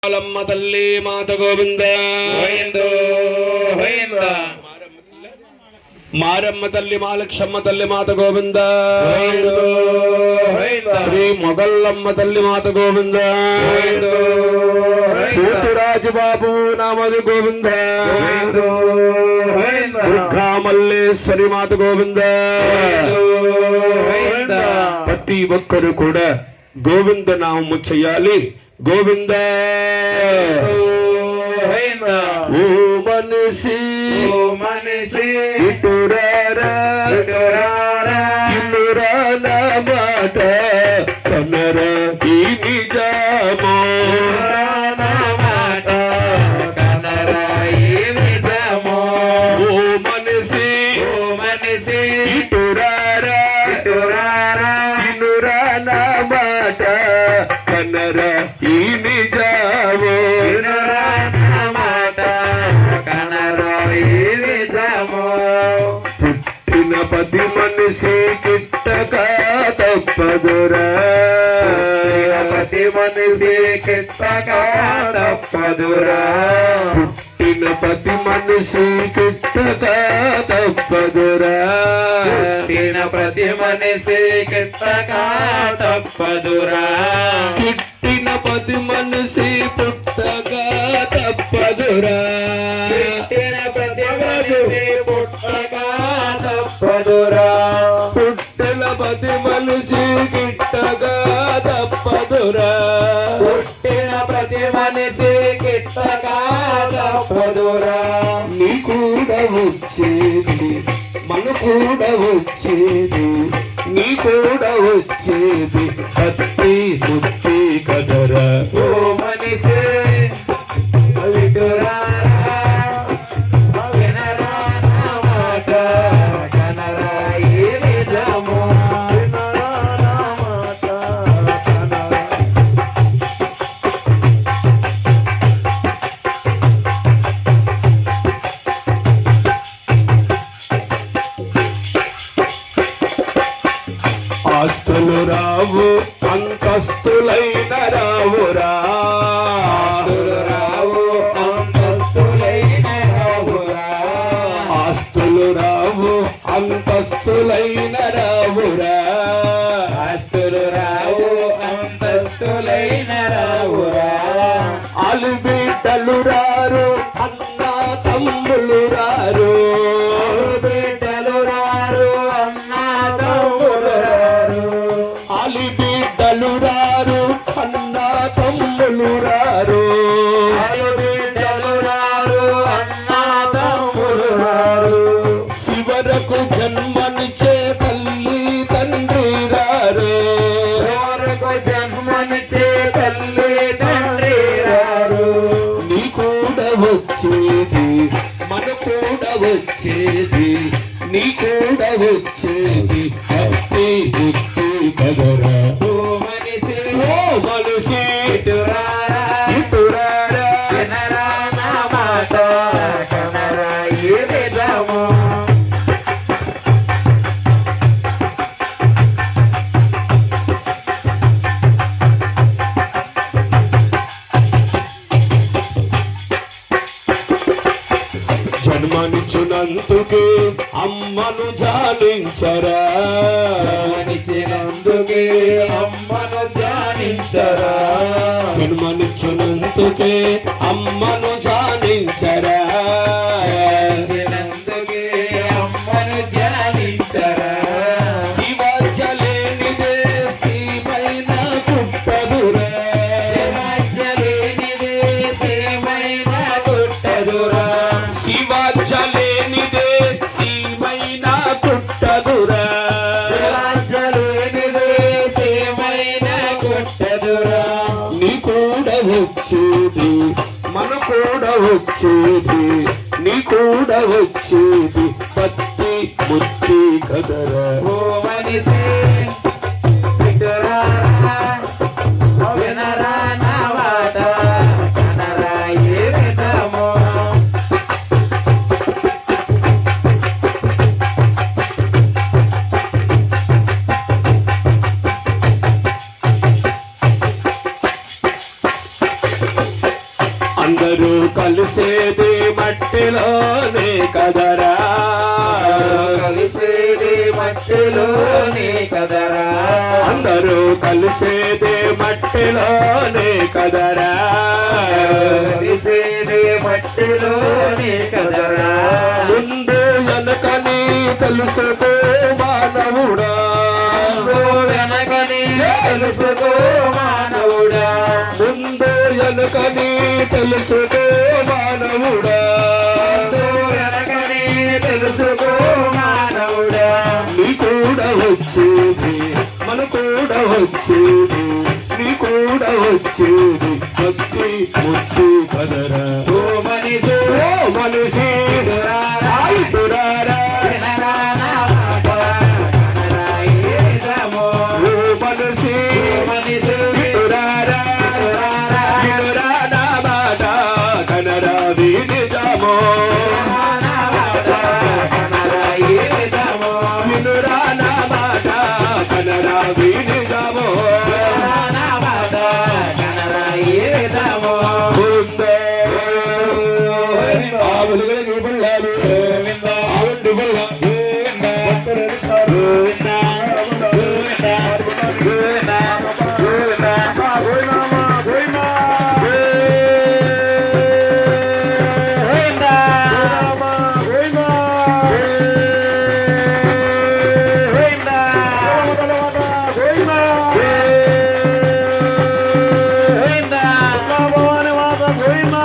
లమ్మ తల్లి మాత గోవింద మారమ్మ తల్లి మాలక్షమ్మ తల్లి మాత గోవింద శ్రీ మొగల్లమ్మ తల్లి మాత గోవింద కూతురాజు బాబు నామది గోవింద దుర్గామల్లేశ్వరి మాత గోవింద. ప్రతి ఒక్కరు కూడా గోవింద నామము చెయ్యాలి. గోవింద ఓ మనిషి ఇటురారా ఇటురా నా మాట కనరా ఈ నిజామో ఓ మనిషి ఇటురారా ఇనురా నా మాట కనరా ఈ నిజామో పుట్టిన పది మనిషి కిట్టక తప్పదురా పుట్టిన పది మనిషి కిట్టక తప్పదురా ప్రతి మనిషి కిట్టక తప్పదురా పుట్టిన పది మనిషి పుట్టక తప్పదురా ప్రతి మనిషి పుట్టక తప్పదురా పుట్టిన పది మనిషి కిట్టక తప్పదురా పుట్టిన ప్రతి మనిషి కిట్టక తప్పదురా నీ కూడా వచ్చేది మన కూడా వచ్చేది నీ కూడా వచ్చేది కత్తి ముత్తి కదరా ఓ మనిషి విటురా వినరా నా మాట కనరా ఈ నిజము వినరా నా మాట కనరా. ఆస్తులు రావు అంతస్తులైన రావురా రావు అంతస్తులైన రావురా ఆస్తులు రావు అంతస్తులైన రావురా ఆస్తులు రావు అంతస్తులైన రావురా అలు బిడ్డలు రారు అన్న తమ్ములు రారు బిడ్డలు రారు అన్న తమ్ములు రారు అలి బిడ్డలు రారు అన్న తమ్ములు రారు బిడ్డలు రారు అన్న తమ్ములు రారు శివరకు జన్మనిచ్చే తల్లి తండ్రి రారు ఎవరికి జన్మనిచ్చే తల్లి తండ్రి రారు నీ కూడా వచ్చేది మన కూడా వచ్చేది నీ కూడా వచ్చేది భక్తి బుద్ధి కదరా ఓ మనిషి ఓ మనిషి ఇటురారా ఇటురారా వినరా నా మాట కనరా ఈ నిజము జన్మనిచ్చినందుకే అమ్మను జాలించరా మనిషినందుకే అమ్మను ధ్యానించరా జన్మనిచ్చినందుకే అమ్మను జాలించరా మనిషినందుకే అమ్మను ధ్యానించరా శివాజ్యలేనిదే సీమైన పుట్టదురా శివాజ్యలేనిదే శ్రీమైన పుట్టదురా శివాజ్యలేనిదే సీమైన పుట్టదురా శివాజ్యలేనిదే శ్రీమైన పుట్టదురా నీ కూడా వచ్చేది మన కూడా వచ్చేది నీ కూడా వచ్చేది పత్తి ముత్తి కదరా ఓ మనిషి ఇటురారా వినరా నా మాట కనరా ఈ నిజము కలిసేది మట్టిలోనే కదరా కలిసేది మట్టిలోనే కదరా అందరూ కలిసేది మట్టిలోనే కదరా కలిసేది మట్టిలోనే కదరా ముందు వెనకని తెలుసుకో మానవుడా వెనకని తెలుసుకో మానవుడా ముందు వెనకని తెలుసుకో మానవుడా వెనకని తెలుసుకో మానవుడా నీ కూడా వచ్చేది మన కూడా వచ్చేది నీ కూడా వచ్చేది భక్తి ముక్తి కదరా ఓ మనిషి ఓ మనిషి దురారా దురారా వినరా నా మాట కనరా ఏదమో ఓ మనిషి ఓ మనిషి దురారా దురారా వినురా నా మాట కనరా నిజమో నా మాట కనరా ఏదమో వినురా నా మాట కనరా నిజమో నా మాట కనరా ఏదమో ఉందే ఆ వెలుగుల నిబల్లాలు ఆవిడ నిబల్ల గోవిందా